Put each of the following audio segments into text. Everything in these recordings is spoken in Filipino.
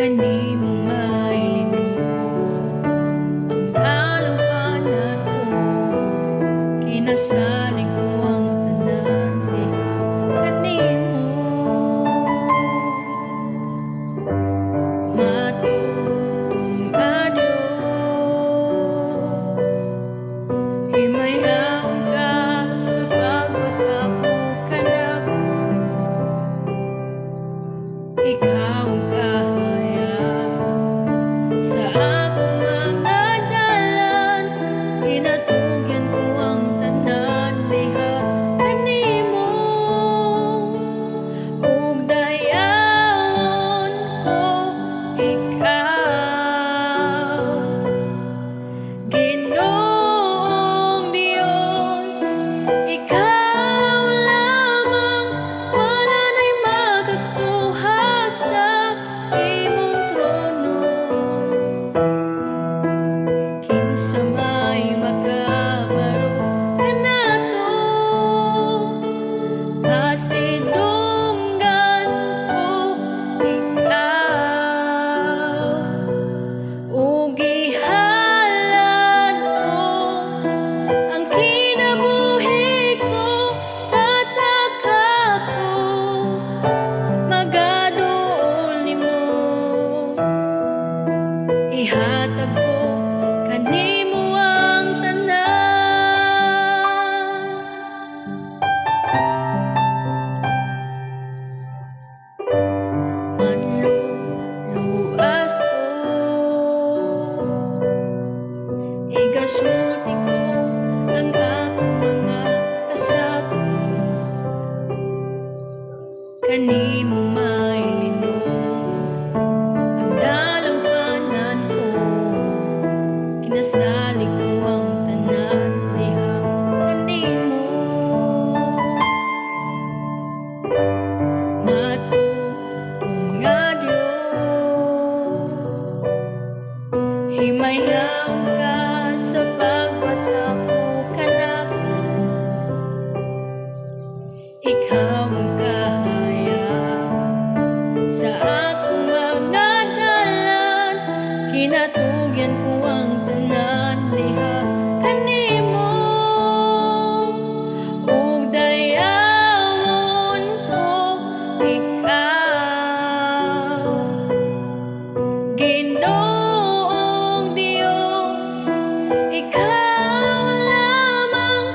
kanimo mailino ang dalampanan ko, kinasalig ko ang tanan diha kanimo. Matutong adios, himayaw ka sa pagpatapok kanako, ikaw ang kahayag sa akong mga dalan, inatugyan ko ang tanan diha kanimo. Ug dayawon ko ikaw, Ginoong Dios, ikaw lamang, wala na'y makakuha sa imong trono. Kinsa may makabaro kanato, pasidunggan ko ikaw, ug ihalad ko ang kinabuhi ko, batak ako magaduol nimo. Ihatag ko kanimo ang tanan, manluluas ko, igasulti ko ang akong mga kasapot, kanimo mailino ang dalampanan ko, kinasalig ko ang tanan diha kanimo. Matutong adios, himayaw ka sa pagpatapok kanako, ikaw ang kahayag sa akong mga dalan, kinatugyan ko ang tanan diha kanimo. Ug dayawon ko ikaw, Ginoong Dios, ikaw lamang,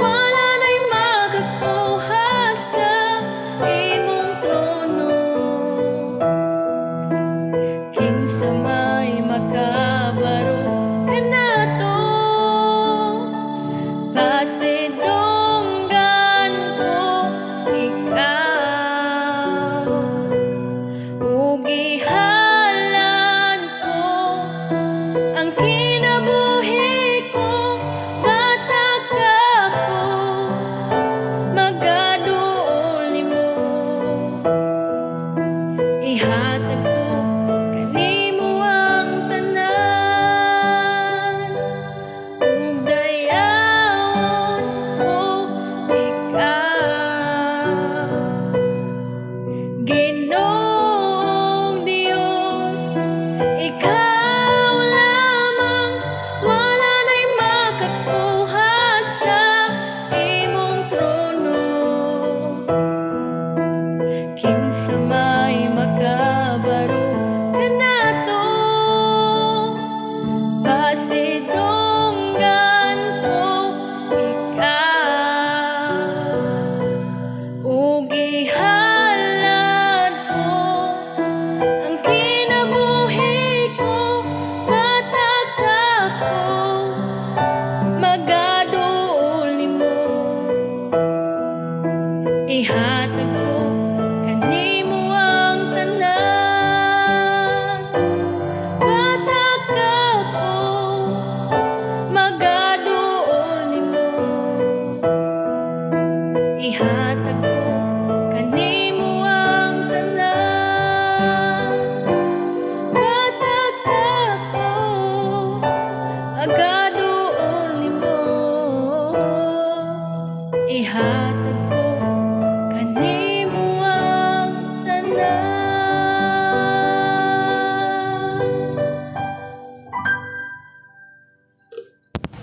wala na'y makakuha sa imong trono. Kinsa may makabaro kanato, pasidunggan ko ikaw, ug ihalad ko ang kinabuhi ko, batak ako magaduol nimo. Ihatag ko kanimo ang tanan, ug dayawon ko ikaw, Ginoong Dios, ikaw lamang, wala na'y makakuha sa imong trono. Kinsa may makabaro kanato, pasidunggan ko ikaw, ug ihalad ko ang kinabuhi ko, batak ako magaduol nimo. Ihatag ko kanimo ang tanan, batak ako magaduol nimo. Ihatag ko kanimo ang tanan, batak ako magaduol nimo. Ihatag ko